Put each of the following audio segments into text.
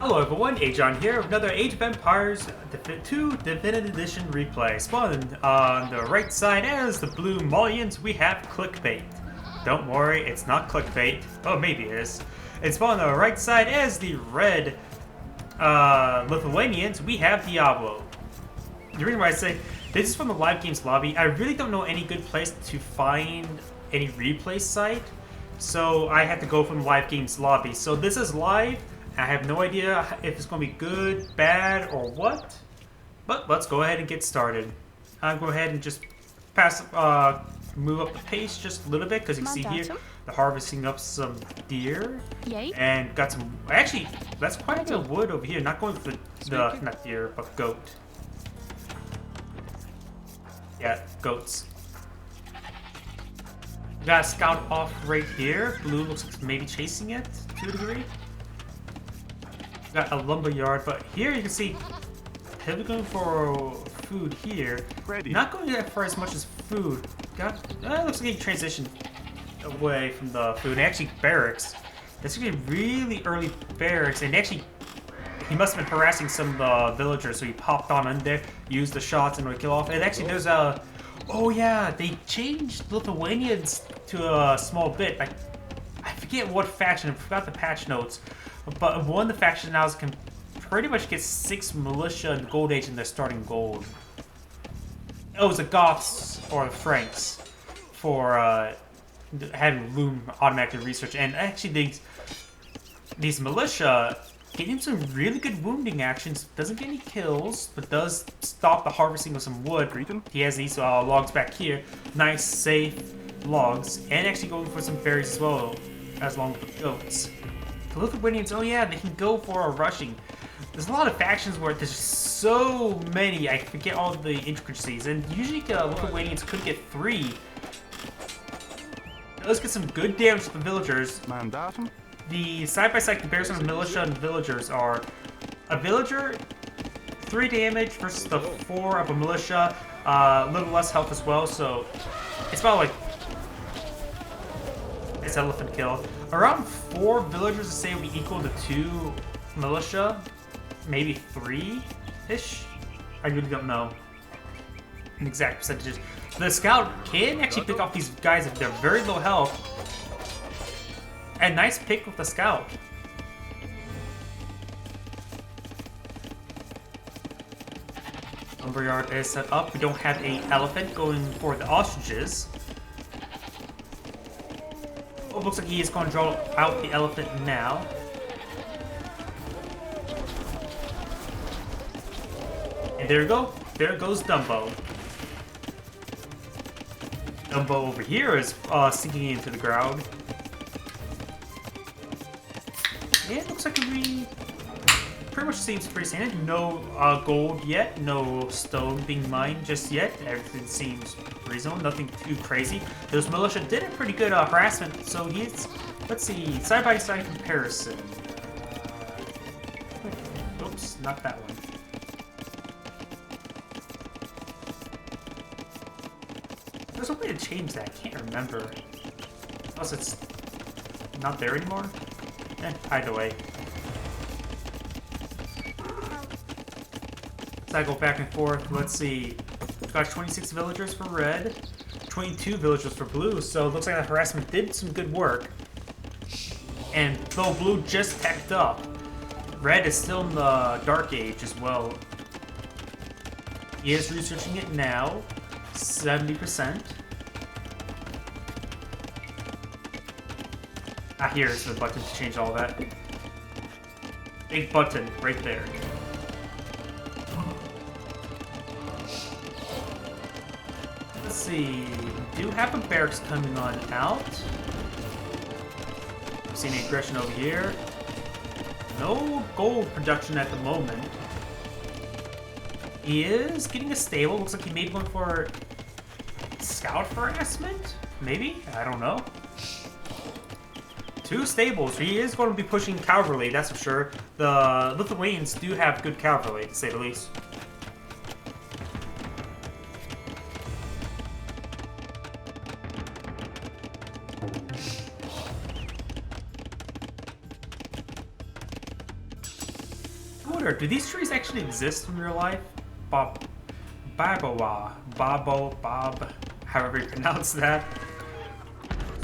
Hello everyone, Agion here with another Age of Empires 2 Definitive Edition replay. Spawned on the right side as the blue Malians, we have Clickbait. Don't worry, it's not Clickbait. Oh, maybe it is. And spawned on the right side as the red Lithuanians, we have Diabio. The reason why I say this is from the live games lobby, I really don't know any good place to find any replay site. So I had to go from live games lobby. So this is live. I have no idea if it's going to be good, bad, or what. But let's go ahead and get started. I'll go ahead and just move up the pace just a little bit, because you can see here, the harvesting up some deer. Yay. And got some, actually, that's quite a bit of wood over here. Not going for the, not deer, but goat. Yeah, goats. We got a scout off right here. Blue looks like maybe chasing it to a degree. Got a lumber yard, but here you can see heavily going for food here. Ready. Not going for as much as food. Looks like he transitioned away from the food. And actually, barracks. This is gonna be really early barracks, and actually, he must have been harassing some villagers, so he popped on in there, used the shots, and would kill off. And actually, there's a. Oh yeah, they changed Lithuanians to a small bit. I forget what faction. I forgot the patch notes. But one of the factions now can pretty much get 6 militia and gold age in their starting gold. Oh, it's the Goths or the Franks for having loom automatically research. And actually, these militia getting some really good wounding actions. Doesn't get any kills, but does stop the harvesting of some wood. He has these logs back here. Nice, safe logs. And actually going for some berries as well, as long with the goats. The Lithuanians, oh yeah, they can go for a rushing. There's a lot of factions where there's so many, I forget all the intricacies, and usually Lithuanians could get 3. Let's get some good damage to the villagers. Mandatum. The side-by-side comparison of militia and villagers are a villager, 3 damage versus the 4 of a militia, a little less health as well, so it's about like it's elephant kill. Around 4 villagers to say will be equal to 2 militia, maybe 3-ish. I really don't know the exact percentages. The scout can actually pick off these guys if they're very low health. And nice pick with the scout. Lumberyard is set up. We don't have an elephant going for the ostriches. Oh, looks like he is going to draw out the elephant now. And there we go. There goes Dumbo. Dumbo over here is sinking into the ground. Yeah, it looks like we pretty much seems pretty standard. No gold yet, no stone being mined just yet. Everything seems reasonable, nothing too crazy. Those militia did a pretty good harassment, so he's, let's see, side-by-side comparison. Oops, not that one. There's a way to change that, I can't remember. Unless it's not there anymore. Either way. So I go back and forth. Let's see. We've got 26 villagers for red, 22 villagers for blue. So it looks like that harassment did some good work. And though blue just teched up, red is still in the dark age as well. He is researching it now. 70%. Here's the button to change all that. Big button right there. Let's see. We do have a barracks coming on out. I've seen aggression over here. No gold production at the moment. He is getting a stable. Looks like he may be going for scout harassment? Maybe? I don't know. 2 stables. He is going to be pushing cavalry, that's for sure. The Lithuanians do have good cavalry, to say the least. wonder, do these trees actually exist in real life? Bob, however you pronounce that.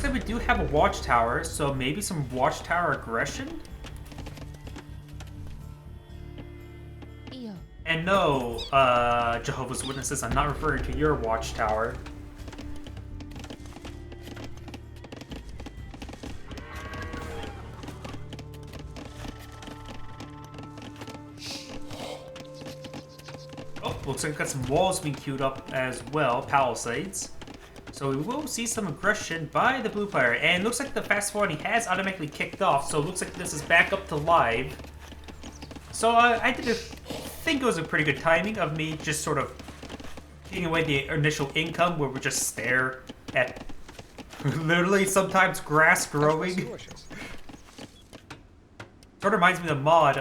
So we do have a watchtower, so maybe some watchtower aggression? And no, Jehovah's Witnesses, I'm not referring to your watchtower. Oh, looks like we've got some walls being queued up as well, palisades. So we will see some aggression by the blue player. And looks like the fast forwarding has automatically kicked off, so it looks like this is back up to live. So I think it was a pretty good timing of me just sort of taking away the initial income where we just stare at literally sometimes grass growing. Sort of reminds me of the mod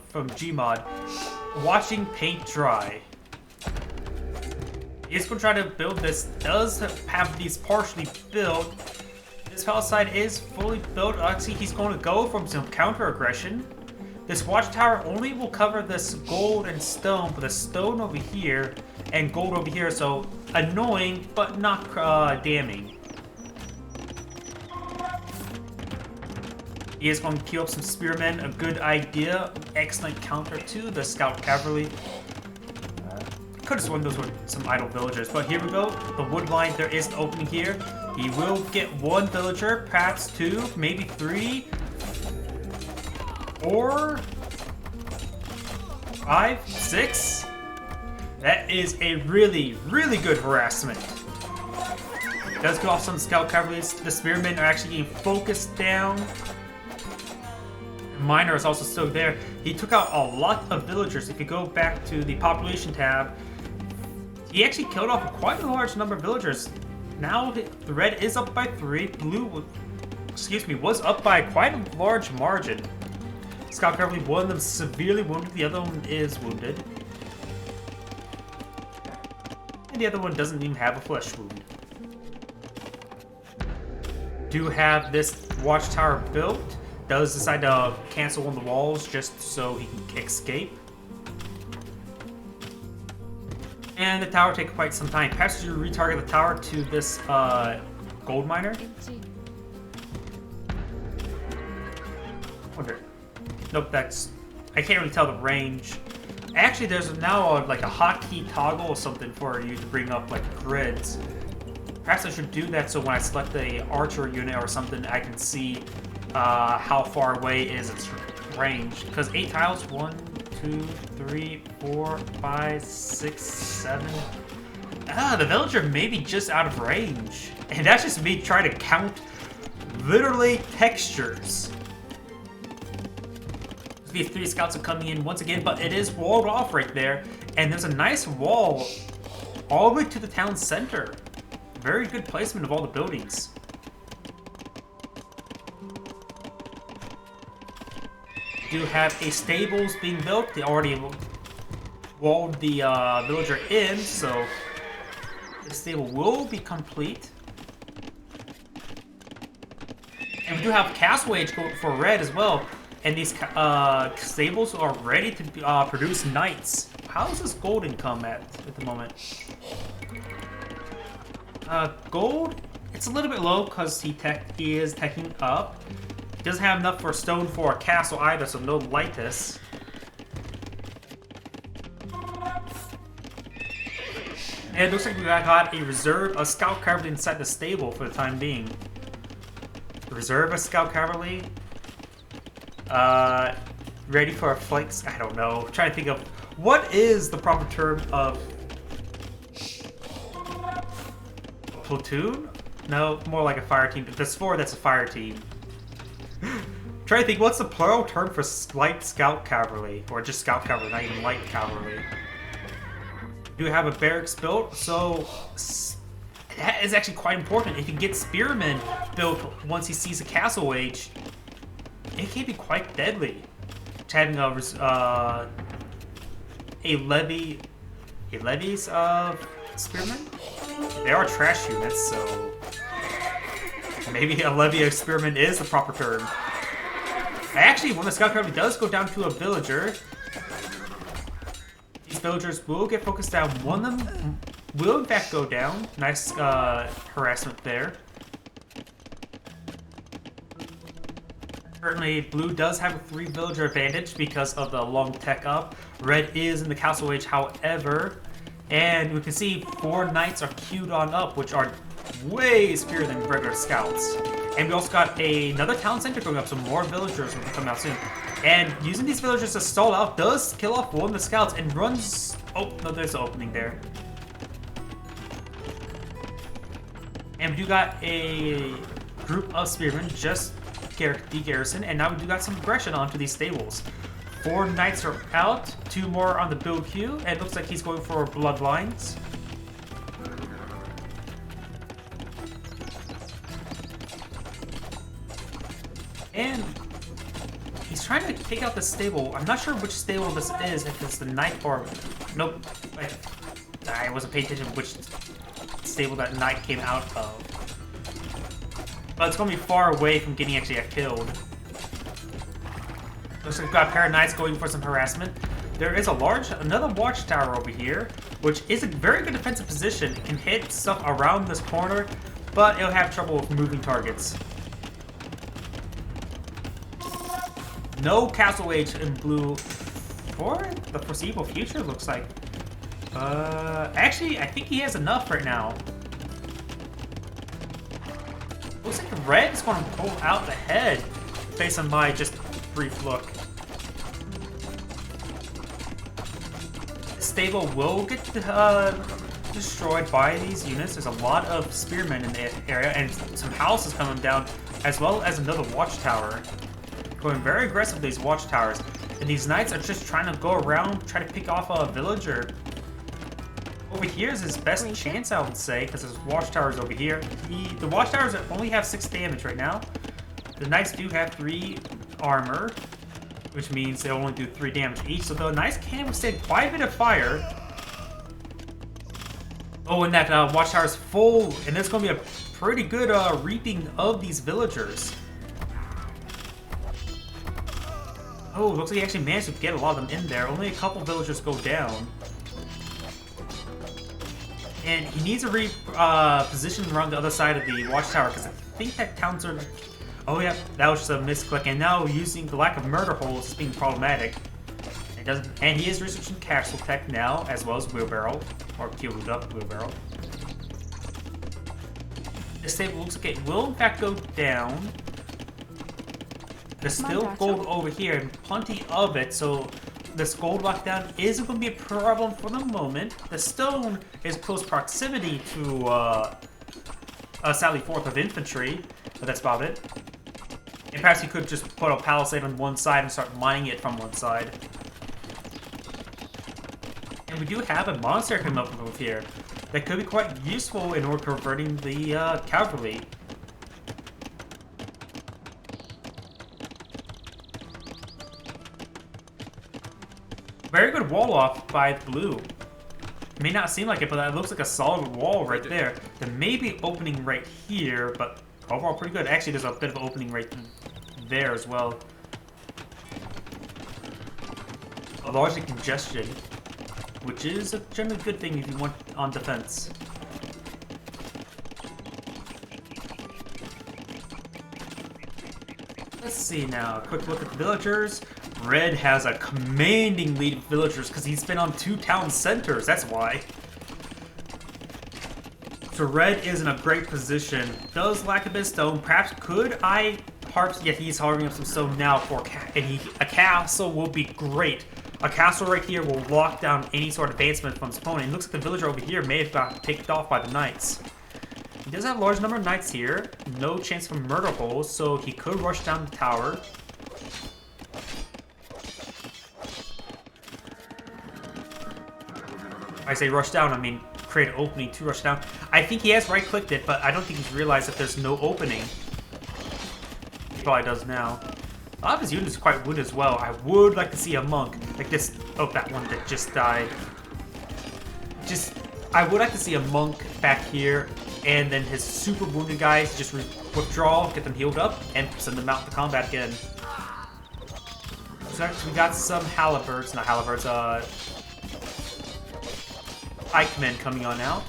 from Gmod, watching paint dry. He's going to try to build this, does have these partially built. This palisade is fully built. Actually, he's going to go from some counter aggression. This watchtower only will cover this gold and stone, but the stone over here and gold over here, so annoying, but not damning. He is going to queue up some spearmen, a good idea. Excellent counter to the scout cavalry. Could have sworn those were some idle villagers, but here we go. The wood line, there is an opening here. He will get one villager, perhaps two, maybe three. 4, 5, 6. That is a really, really good harassment. It does go off some scout cavalry. The spearmen are actually getting focused down. Miner is also still there. He took out a lot of villagers. If you go back to the population tab, he actually killed off quite a large number of villagers. Now the red is up by 3. Blue, was up by quite a large margin. Scout Cavalry, one of them severely wounded, the other one is wounded. And the other one doesn't even have a flesh wound. Do have this watchtower built. Does decide to cancel one of the walls just so he can escape. And the tower takes quite some time. Perhaps you retarget the tower to this gold miner. Wonder. Nope, that's... I can't really tell the range. Actually, there's now like a hotkey toggle or something for you to bring up like grids. Perhaps I should do that so when I select the archer unit or something, I can see how far away is its range. Because 8 tiles, 1, 2, 3, 4, 5, 6, 7. The villager may be just out of range. And that's just me trying to count literally textures. These 3 scouts are coming in once again, but it is walled off right there. And there's a nice wall all the way to the town center. Very good placement of all the buildings. Do have a stables being built. They already walled the villager in, so the stable will be complete. And we do have castle age going for red as well. And these stables are ready to produce knights. How is this gold income at the moment? Gold, it's a little bit low because he is teching up. He doesn't have enough for stone for a castle either, so no lightest. And it looks like we got a scout cavalry inside the stable for the time being. Reserve a scout cavalry. Ready for a flight? I don't know. I'm trying to think of what is the proper term of platoon? No, more like a fire team. If there's 4, that's a fire team. Trying to think, what's the plural term for light scout cavalry, or just scout cavalry, not even light cavalry? Do have a barracks built, so that is actually quite important. If you get spearmen built once he sees a castle age, it can be quite deadly. Having a levy's spearmen. They are trash units, so maybe a levy of spearmen is the proper term. Actually, when the scout cavalry does go down to a villager, villagers will get focused down. One of them will in fact go down. Nice harassment there. Currently, blue does have a 3 villager advantage because of the long tech up. Red is in the castle age, however. And we can see 4 knights are queued on up, which are way superior than regular scouts. And we also got another town center going up, so more villagers will be coming out soon. And using these villagers to stall out does kill off one of the scouts and runs... Oh, no, there's an opening there. And we do got a group of spearmen just de-garrison, and now we do got some aggression onto these stables. 4 knights are out, 2 more on the build queue, and it looks like he's going for bloodlines. And he's trying to take out the stable. I'm not sure which stable this is, if it's the knight or... Nope. I wasn't paying attention to which stable that knight came out of. But it's going to be far away from getting actually killed. Looks like we've got a pair of knights going for some harassment. There is another watchtower over here, which is a very good defensive position. It can hit stuff around this corner, but it'll have trouble with moving targets. No castle age in blue for the foreseeable future, looks like. Actually, I think he has enough right now. Looks like the red is going to pull out the head, based on my just brief look. The stable will get destroyed by these units. There's a lot of spearmen in the area, and some houses coming down, as well as another watchtower. Going very aggressive with these watchtowers. And these knights are just trying to go around, try to pick off a villager. Over here is his best chance, I would say, because there's watchtowers over here. The watchtowers only have 6 damage right now. The knights do have 3 armor, which means they only do 3 damage each. So the knights can withstand quite a bit of fire. Oh, and that watchtower is full, and there's going to be a pretty good reaping of these villagers. Oh, looks like he actually managed to get a lot of them in there. Only a couple villagers go down. And he needs to reposition around the other side of the watchtower, because I think that towns are... Oh yeah, that was just a misclick. And now using the lack of murder holes is being problematic. And he is researching castle tech now, as well as wheelbarrow, or queued up wheelbarrow. This table looks like it will in fact go down. There's still gold over here, and plenty of it, so this gold lockdown isn't going to be a problem for the moment. The stone is close proximity to Sally Forth of Infantry, but that's about it. And perhaps you could just put a palisade on one side and start mining it from one side. And we do have a monastery coming up over here that could be quite useful in order converting the cavalry. Very good wall off by blue. It may not seem like it, but that looks like a solid wall right there. There may be an opening right here, but overall pretty good. Actually, there's a bit of an opening right there as well. A largely congestion, which is a generally good thing if you want on defense. Let's see now. A quick look at the villagers. Red has a commanding lead of villagers because he's been on 2 town centers, that's why. So Red is in a great position. Does lack a bit of stone. Perhaps could I harvest... Yeah, he's harvesting up some stone now for... a castle will be great. A castle right here will lock down any sort of advancement from his opponent. It looks like the villager over here may have got picked off by the knights. He does have a large number of knights here. No chance for murder holes, so he could rush down the tower. I say rush down, I mean create an opening to rush down. I think he has right-clicked it, but I don't think he's realized that there's no opening. He probably does now. A lot of his units are quite wounded as well. I would like to see a monk like this. Oh, that one that just died. I would like to see a monk back here, and then his super wounded guys just withdraw, get them healed up, and send them out to combat again. So we got some halberds, not halberds, pikemen coming on out.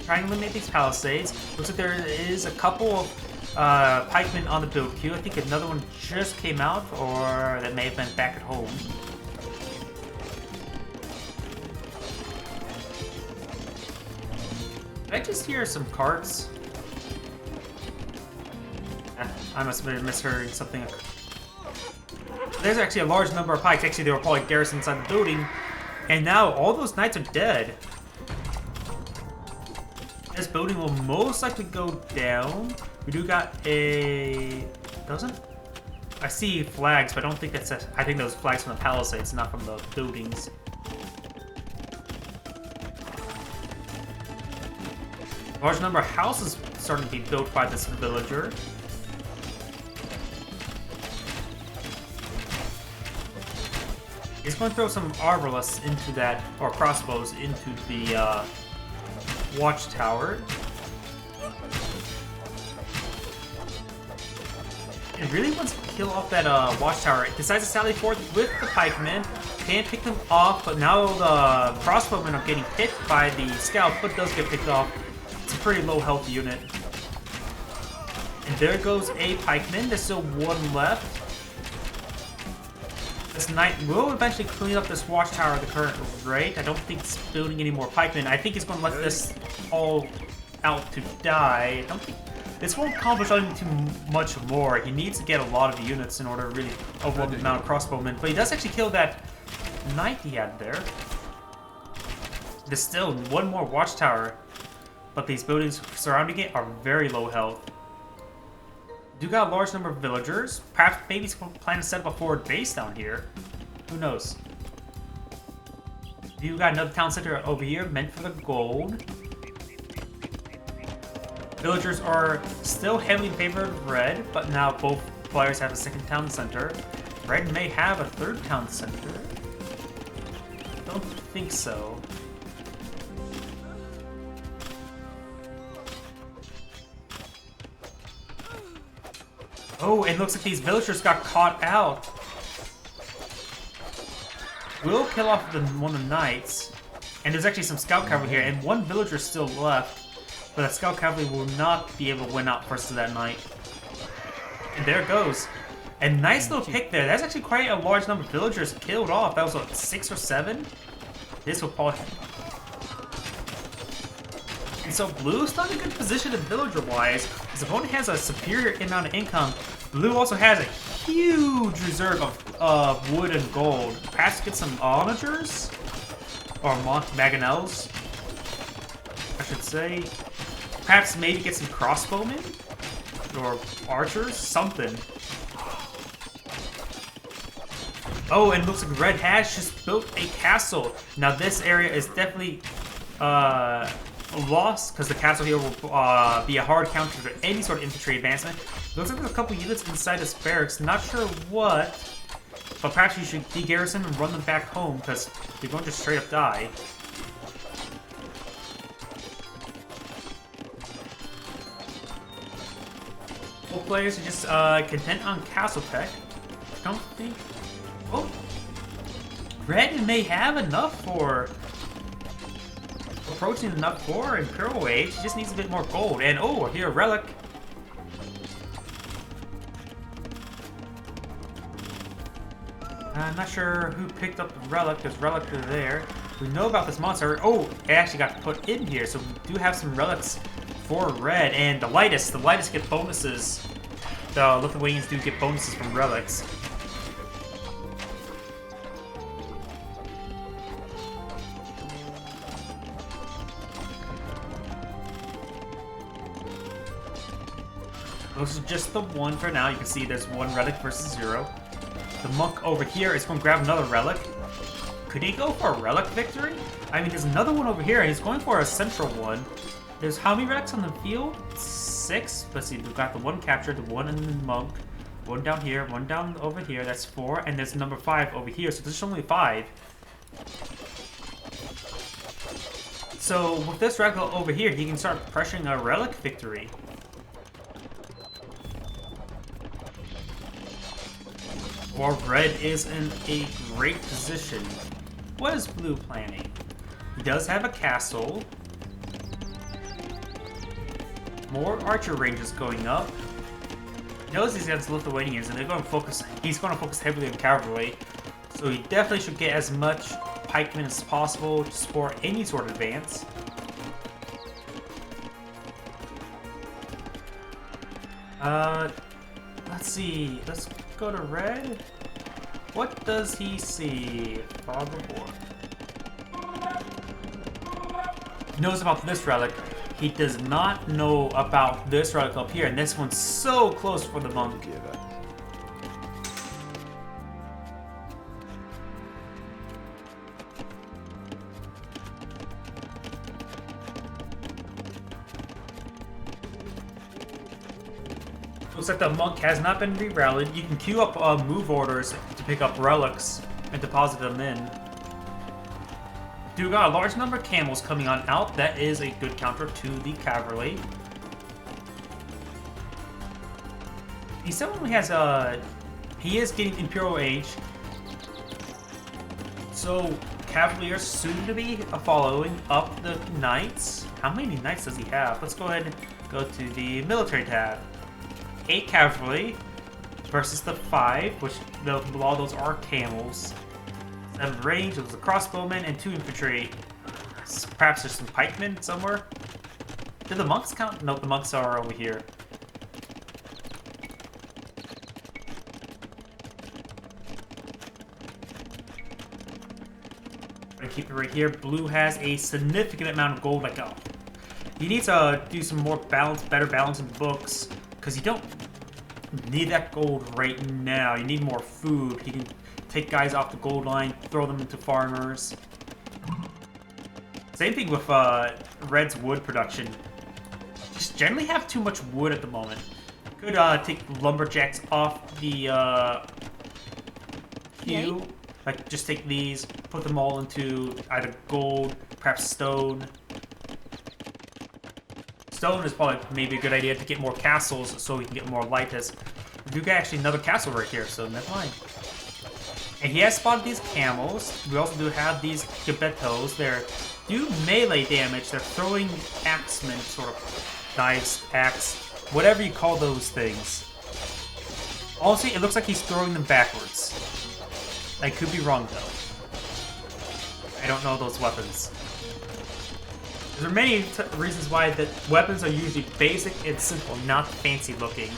Trying to eliminate these palisades. Looks like there is a couple of pikemen on the build queue. I think another one just came out, or that may have been back at home. Did I just hear some carts? I must have been misheard something. There's actually a large number of pikes. Actually, they were probably garrisoned inside the building. And now all those knights are dead. This building will most likely go down. We do got a... Doesn't? I see flags, but I don't think that's... I think those flags from the palisades, not from the buildings. Large number of houses starting to be built by this villager. He's going to throw some arbalists into that, or crossbows into the watchtower. It really wants to kill off that watchtower. It decides to sally forth with the pikemen. Can't pick them off, but now the crossbowmen are getting hit by the scout, but does get picked off. It's a pretty low health unit. And there goes a pikeman. There's still one left. This knight will eventually clean up this watchtower at the current rate. I don't think it's building any more pikemen. I think he's going to let this all out to die. I don't think this won't accomplish too much more. He needs to get a lot of units in order to really overwhelm the amount of crossbowmen. But he does actually kill that knight he had there. There's still one more watchtower, but these buildings surrounding it are very low health. Do got a large number of villagers. Perhaps maybe he's planning to set up a forward base down here. Who knows? You got another town center over here meant for the gold. Villagers are still heavily in favor of red, but now both players have a second town center. Red may have a third town center. Don't think so. Oh, and it looks like these villagers got caught out. We'll kill off one of the knights. And there's actually some scout cavalry here, and one villager still left. But that scout cavalry will not be able to win out versus that knight. And there it goes. A nice little pick there. That's actually quite a large number of villagers killed off. That was what, 6 or 7? This will probably... And so Blue's not in a good position villager-wise. His opponent has a superior amount of income. Blue also has a huge reserve of wood and gold. Perhaps get some onagers? Or mangonels, I should say. Perhaps maybe get some crossbowmen? Or archers? Something. Oh, and it looks like Red has just built a castle. Now this area is definitely lost, because the castle here will be a hard counter to any sort of infantry advancement. Looks like there's a couple units inside this barracks. Not sure what, but perhaps you should de-garrison and run them back home, because you're going to just straight up die. Both players are just content on castle tech. I don't think... Oh! Red may have enough for... approaching enough for Imperial Age. He just needs a bit more gold. And oh, here, a relic. I'm not sure who picked up the relic. There's relic there. We know about this monster. Oh, it actually got put in here, so we do have some relics for red. And the lightest get bonuses. The Lithuanians do get bonuses from relics. This is just the one for now. You can see there's one relic versus 0. The monk over here is going to grab another relic. Could he go for a relic victory? I mean, there's another one over here, and he's going for a central one. There's how many relics on the field? 6. Let's see, we've got the one captured, the one in the monk, one down here, one down over here. That's 4, and there's number 5 over here. So there's only 5. So with this relic over here, he can start pressuring a relic victory. Or red is in a great position. What is blue planning? He does have a castle. More archer ranges going up. He knows he's against Lithuanians, and they're going to focus. He's going to focus heavily on cavalry, so he definitely should get as much pikemen as possible to support any sort of advance. Let's see. Let's go to red. What does he see? Fog of War. He knows about this relic. He does not know about this relic up here, and this one's so close for the monk. Looks like the monk has not been re-rallied. You can queue up move orders to pick up relics and deposit them in. Do got a large number of camels coming on out. That is a good counter to the cavalry. He suddenly has he is getting Imperial Age. So cavalry are soon to be following up the knights. How many knights does he have? Let's go ahead and go to the military tab. 8 cavalry versus the 5, which all those are camels. 7 range, there's a crossbowman and 2 infantry. Perhaps there's some pikemen somewhere. Did the monks count? Nope, the monks are over here. I'm gonna keep it right here. Blue has a significant amount of gold. Like, oh, he needs to do some more balance, better balance in books, because you don't need that gold right now. You need more food. He can take guys off the gold line, throw them into farmers. Same thing with Red's wood production. Just generally have too much wood at the moment. Could take lumberjacks off the queue. Like, just take these, put them all into either gold, perhaps stone. Stone is probably maybe a good idea to get more castles so we can get more lightas. We do got actually another castle right here, so never mind. And he has spotted these camels. We also do have these Gebettos. They're do melee damage. They're throwing axemen, sort of knives, axe, whatever you call those things. Honestly, it looks like he's throwing them backwards. I could be wrong though. I don't know those weapons. There are many reasons why that weapons are usually basic and simple, not fancy looking.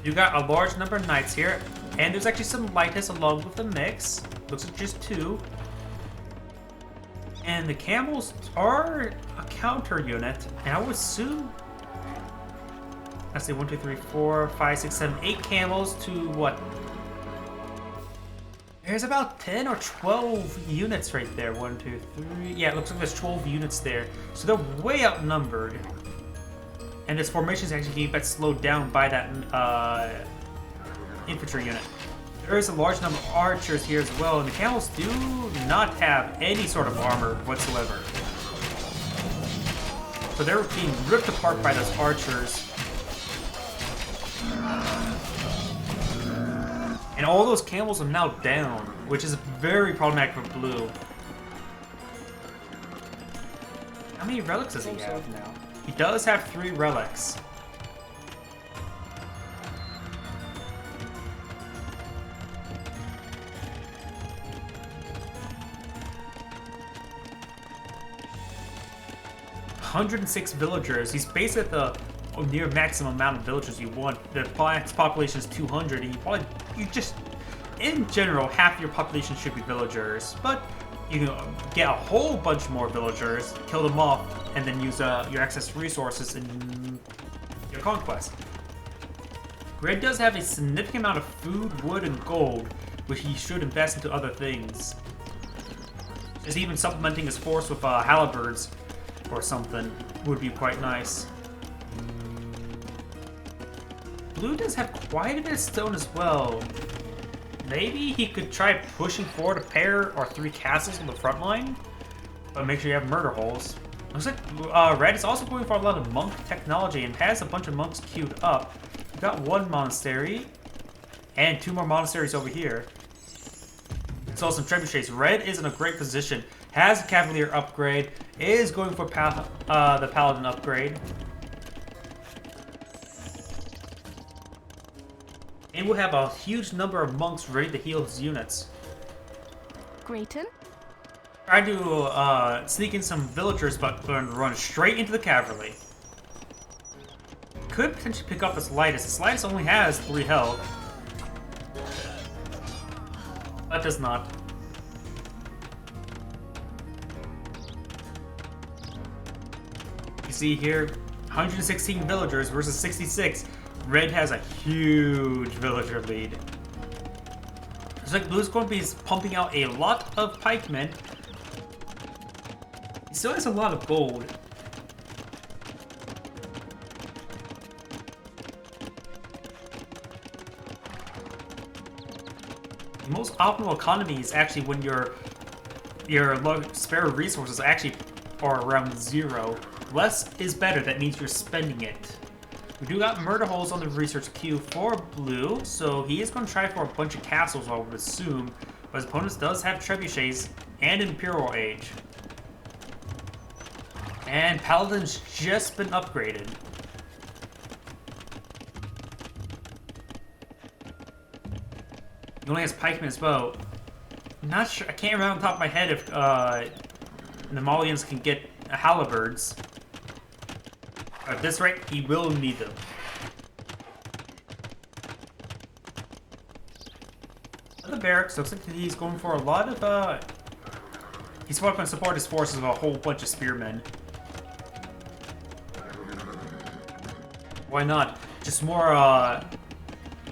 You got a large number of knights here, and there's actually some lightness along with the mix. Looks like just 2. And the camels are a counter unit, and I would assume, let's see, 1, 2, 3, 4, 5, 6, 7, 8 camels to what? There's about 10 or 12 units right there. 1, 2, 3. Yeah, it looks like there's 12 units there. So they're way outnumbered. And this formation is actually getting slowed down by that infantry unit. There is a large number of archers here as well, and the camels do not have any sort of armor whatsoever. So they're being ripped apart by those archers. And all those camels are now down, which is very problematic for blue. How many relics does he have now? He does have 3 relics. "106 villagers. He's basically at the near maximum amount of villagers you want. The population is 200, and you just, in general, half your population should be villagers. But you can get a whole bunch more villagers, kill them off, and then use your excess resources in your conquest. Red does have a significant amount of food, wood, and gold, which he should invest into other things. Just even supplementing his force with halberds or something would be quite nice. Blue does have quite a bit of stone as well. Maybe he could try pushing forward a pair or 3 castles on the front line, but make sure you have murder holes. Looks like Red is also going for a lot of monk technology and has a bunch of monks queued up. We've got one monastery and 2 more monasteries over here. So some trebuchets. Red is in a great position. Has a Cavalier upgrade. Is going for the Paladin upgrade. And we'll have a huge number of monks ready to heal his units. Grayton? Try to sneak in some villagers, but going to run straight into the cavalry. Could potentially pick up this Lightus. This Lightus only has 3 health. But does not. You see here, 116 villagers versus 66. Red has a huge villager lead. Looks like Blue's going to be pumping out a lot of pikemen. He still has a lot of gold. The most optimal economy is actually when your spare resources actually are around 0. Less is better, that means you're spending it. We do got murder holes on the research queue for Blue, so he is going to try for a bunch of castles, I would assume. But his opponents does have trebuchets and an Imperial Age. And Paladin's just been upgraded. He only has pikemen as well. I'm not sure, I can't remember on top of my head if the Malians can get halberds. At this rate, he will need them. The barracks looks like he's going for a lot of he's going to support his forces with a whole bunch of spearmen. Why not? Just more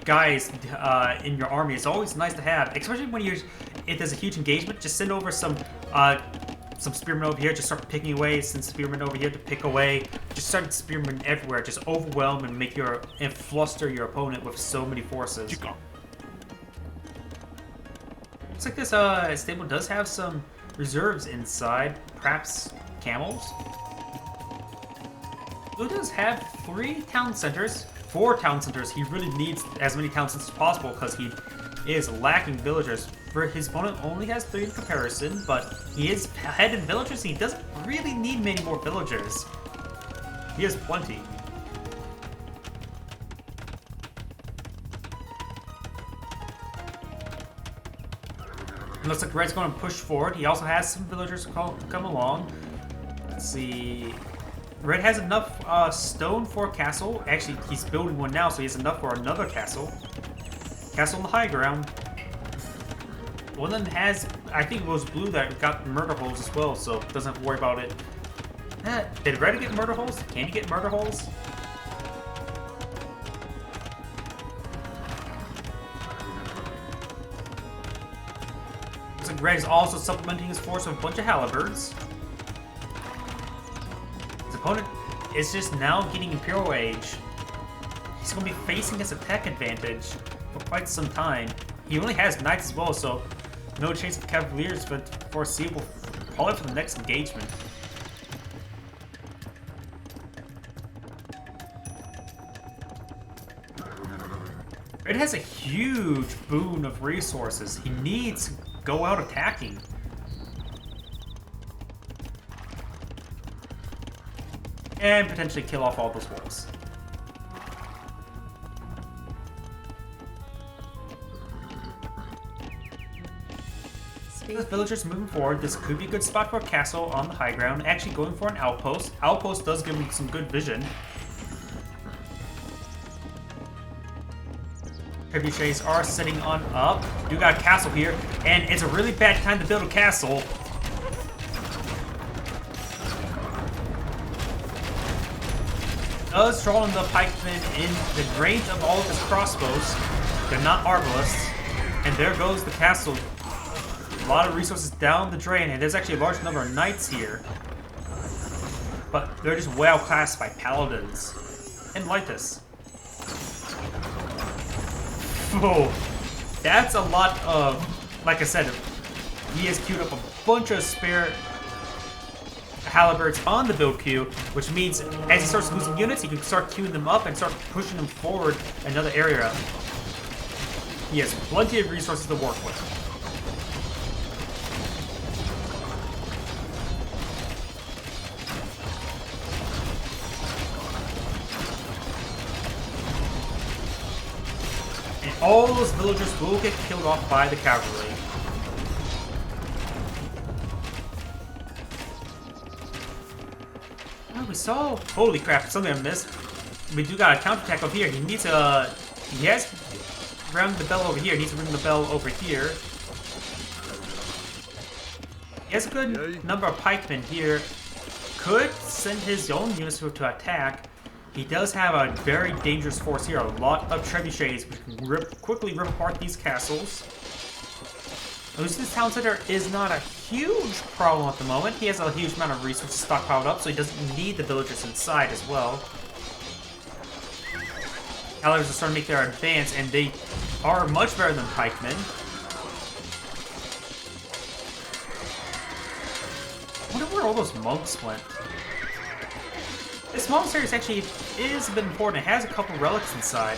guys in your army is always nice to have, especially when if there's a huge engagement. Just send over some spearmen over here. Just start picking away. Send spearmen over here to pick away. Just start spearmen everywhere. Just overwhelm and fluster your opponent with so many forces. Looks like this stable does have some reserves inside, perhaps camels. Blue does have 3 town centers, 4 town centers. He really needs as many town centers as possible because he is lacking villagers. For his opponent only has 3 in comparison, but he is ahead in villagers. He doesn't really need many more villagers. He has plenty. Looks like Red's going to push forward. He also has some villagers come along. Let's see. Red has enough stone for a castle. Actually, he's building one now, so he has enough for another castle. Castle on the high ground. One of them has, I think it was Blue that got murder holes as well, so doesn't have to worry about it. Did Red get murder holes? Can he get murder holes? Looks like Red is also supplementing his force with a bunch of halberds. His opponent is just now getting Imperial Age. He's going to be facing his attack advantage for quite some time. He only has knights as well, so no chance of Cavaliers for foreseeable, probably for the next engagement. Red has a huge boon of resources. He needs to go out attacking. And potentially kill off all those wolves. With villagers moving forward, this could be a good spot for a castle on the high ground. Actually going for an outpost. Outpost does give him some good vision. Trebuchets are sitting on up. You got a castle here, and it's a really bad time to build a castle. Does draw in the pikemen in the range of all of his crossbows. They're not arbalists. And there goes the castle. A lot of resources down the drain, and there's actually a large number of knights here. But they're just well outclassed by paladins. And Lightus. Oh, that's a lot of, like I said, he has queued up a bunch of spare Halberds on the build queue, which means as he starts losing units, he can start queuing them up and start pushing them forward another area. He has plenty of resources to work with. And all those villagers will get killed off by the cavalry. We saw. Holy crap! Something I missed. We do got a counterattack over here. He needs a. He has rung the bell over here. He needs to ring the bell over here. He has a good number of pikemen here. Could send his own units to attack. He does have a very dangerous force here. A lot of trebuchets, which can quickly rip apart these castles. This town center is not a huge problem at the moment. He has a huge amount of resources stockpiled up, so he doesn't need the villagers inside as well. Calibers are starting to make their advance, and they are much better than pikemen. I wonder where all those monks went. This monastery actually is a bit important. It has a couple relics inside.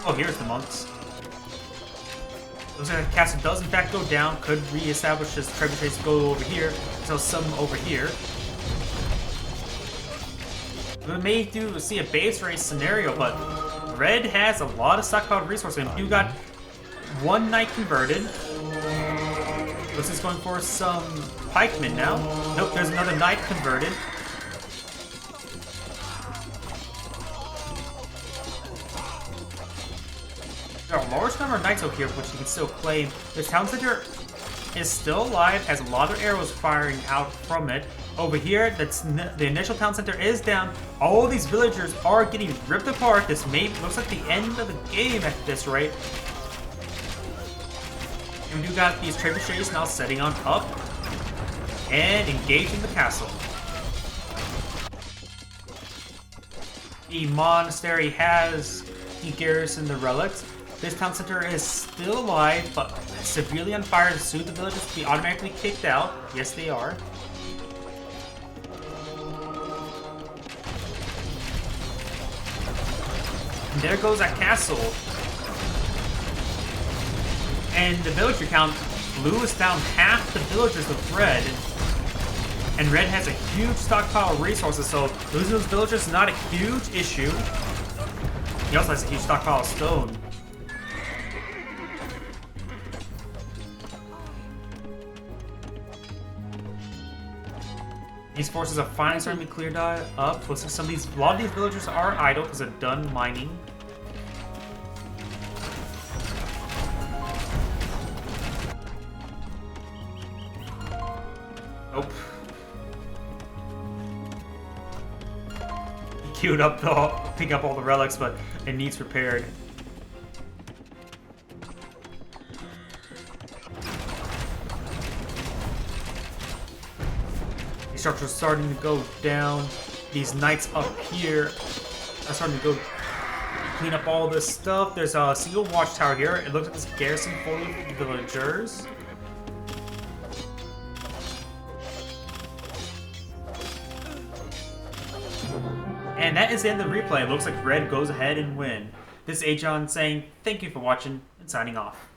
Oh, here's the monks. Looks like the castle does in fact go down. Could re-establish his trebuchets to go over here. So some over here. We may see a base race scenario, but Red has a lot of stockpiled resources. And you got one knight converted. Looks like he's going for some pikemen now. Nope, there's another knight converted. There are a large number of knights over here, which you can still claim. This town center is still alive, has a lot of arrows firing out from it. Over here, the initial town center is down. All these villagers are getting ripped apart. This looks like the end of the game at this rate. And we do got these trebuchets now setting on up and engaging the castle. The monastery has degarrisoned the relics. This town center is still alive, but severely on fire. Soon the villagers will be automatically kicked out. Yes, they are. And there goes that castle. And the villager count, blue is down half the villagers of red. And red has a huge stockpile of resources, so losing those villagers is not a huge issue. He also has a huge stockpile of stone. These forces are finally starting to be cleared up. Looks like a lot of these villagers are idle because they're done mining. Nope. He queued up pick up all the relics, but it needs repaired. Structures starting to go down. These knights up here are starting to go clean up all this stuff. There's a single watchtower here. It looks like it's garrison full of villagers. And that is the end of the replay. It looks like red goes ahead and win. This is Agion saying thank you for watching and signing off.